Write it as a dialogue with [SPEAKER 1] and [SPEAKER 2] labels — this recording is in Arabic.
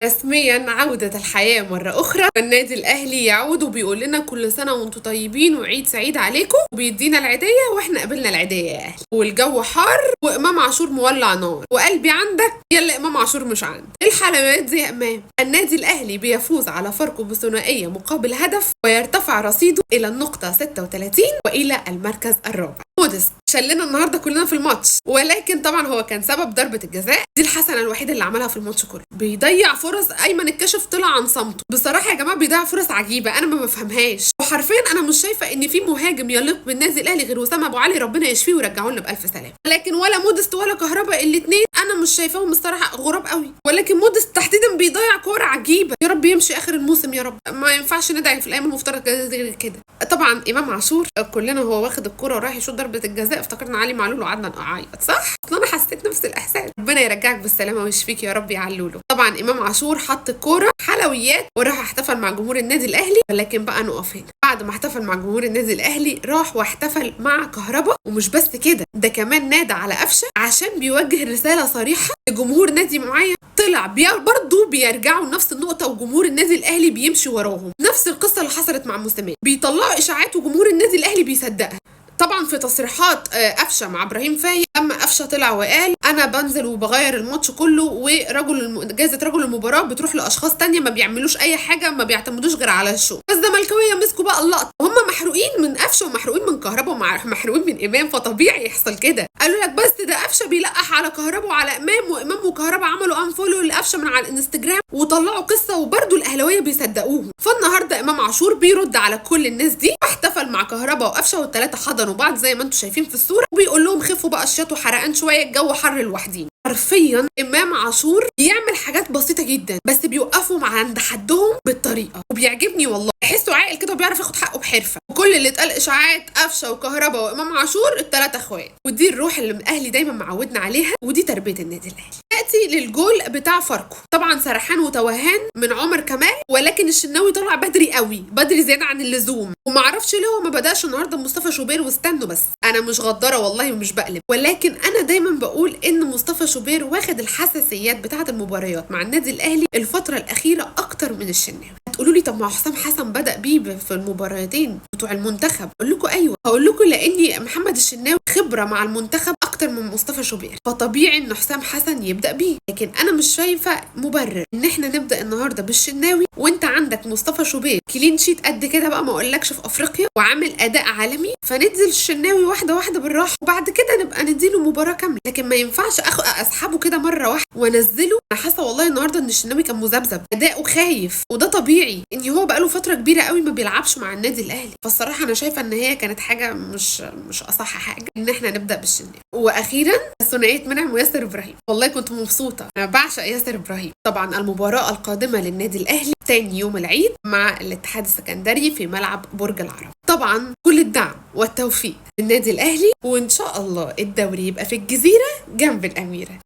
[SPEAKER 1] رسميا عودة الحياة مرة أخرى، والنادي الأهلي يعود وبيقول لنا كل سنة وانتم طيبين وعيد سعيد عليكم، وبيدينا العيدية واحنا قبلنا العيدية يا أهلي. والجو حار وإمام عاشور مولع نار، وقلبي عندك يلا إمام عاشور مش عندي. الحلويات زي إمام. النادي الأهلي بيفوز على فاركو بثنائية مقابل هدف، ويرتفع رصيده إلى النقطة 36 وإلى المركز الرابع. مودست شلنا النهارده كلنا في الماتش، ولكن طبعا هو كان سبب ضربة الجزاء دي الحسنة الوحيدة اللي عملها في الماتش كله. بيضيع فرص. ايمن الكشف طلع عن صمته. بصراحة يا جماعة بيضيع فرص عجيبة انا ما بفهمهاش، وحرفيا انا مش شايفة ان في مهاجم يليق بالنادي الاهلي غير وسام ابو علي، ربنا يشفيه ويرجعه لنا بالف سلامة. لكن ولا مودست ولا كهربا الاثنين انا مش شايفاهم الصراحة غراب قوي، ولكن مودست تحديدا بيضيع كورة عجيبة. يا رب يمشي اخر الموسم يا رب، ما ينفعش ندعي في الايام المفترضة غير كده. طبعا امام عاشور كلنا هو واخد الكورة ورايح يشوط ضربة الجزاء افتكرنا علي معلول وقعدنا نعيط، صح؟ اصل انا حسيت نفس الاحساس. ربنا يرجعك بالسلامه ويشفيك يا رب يا علولو. طبعا امام عاشور حط الكوره حلويات وراح احتفل مع جمهور النادي الاهلي، ولكن بقى نقف هنا. بعد ما احتفل مع جمهور النادي الاهلي راح واحتفل مع كهربا، ومش بس كده ده كمان نادى على قفشه عشان بيوجه رساله صريحه لجمهور نادي معين. طلع برضه بيرجعوا لنفس النقطه، وجمهور النادي الاهلي بيمشي وراهم. نفس القصه اللي حصلت مع موسيماني، بيطلعوا اشاعات وجمهور النادي الاهلي بيصدقها. طبعا في تصريحات قفشه مع ابراهيم فايق، اما قفشه طلع وقال انا بنزل وبغير الماتش كله، جائزه رجل المباراه بتروح لاشخاص تانية ما بيعملوش اي حاجه، ما بيعتمدوش غير على الشو. الزملكاويه مسكوا بقى اللقطه، هم محروقين من قفشه ومحروقين من كهربا ومحروقين من امام، فطبيعي يحصل كده. قالوا لك بس ده قفشه بيلقح على كهربا وعلى امام، وامام وكهربا عملوا انفولو لقفشه من على الانستجرام وطلعوا قصه، وبرده الاهلاويه بيصدقوهم. فالنهارده امام عاشور بيرد على كل الناس دي، واحتفل مع كهربا وقفشه والثلاثه حضنوا بعض زي ما انتم شايفين في الصوره، وبيقول لهم خفوا بقى الشات وحرقان شويه، الجو حر لوحدين. حرفيا امام عاشور بيعمل حاجات بسيطه جدا بس بيوقفهم عند حدهم بالطريقه، وبيعجبني والله. تحسه عاقل كده وبيعرف ياخد حقه بحرفه. وكل اللي اتقال اشاعات قفشه وكهربا وامام عاشور الثلاثه اخوات، ودي الروح اللي الاهلي دايما معودنا عليها، ودي تربيه النادي الاهلي. ناتي للجول بتاع فاركو. طبعا سرحان وتوهان من عمر كمال، ولكن الشناوي طلع بدري قوي، بدري زياده عن اللزوم، ومعرفش ليه هو ما بداش النهارده مصطفى شوبير. واستنوا بس، انا مش غداره والله ومش بقلب، ولكن انا دايما بقول ان مصطفى شوبير واخد الحساسيات بتاعه المباريات مع النادي الاهلي الفتره الاخيره اكتر من الشناوي. هتقولوا لي طب ما حسام حسن بدا بيه في المباراتين بتوع المنتخب، اقول لكم ايوه، هقول لكم لاني محمد الشناوي خبره مع المنتخب اكتر من مصطفى شوبير، فطبيعي ان حسام حسن يبدا بيه. لكن انا مش شايفه مبرر ان احنا نبدا النهارده بالشناوي وانت عندك مصطفى شوبير كلين شيت قد كده بقى، ما اقولكش في افريقيا وعامل اداء عالمي، فننزل الشناوي واحده واحده بالراحه، وبعد كده نبقى نديله مباراه كامله. لكن ما ينفعش اسحبه كده مره واحده وانزله. انا حاسه والله النهارده ان الشناوي كان مذبذب، اداؤه خايف، وده طبيعي ان هو بقاله فتره كبيره قوي ما بيلعبش مع النادي الاهلي. فالصراحه انا شايفه ان هي كانت حاجه مش اصح حاجه ان احنا نبدا بالشناوي. واخيرا ثنائيه منعم وياسر ابراهيم، والله كنت مبسوطه، انا بعشق ياسر ابراهيم. طبعا المباراه القادمه للنادي الاهلي تاني يوم العيد مع الاتحاد السكندري في ملعب برج العرب. طبعا كل الدعم والتوفيق للنادي الاهلي، وان شاء الله الدوري يبقى في الجزيره جنب الاميره.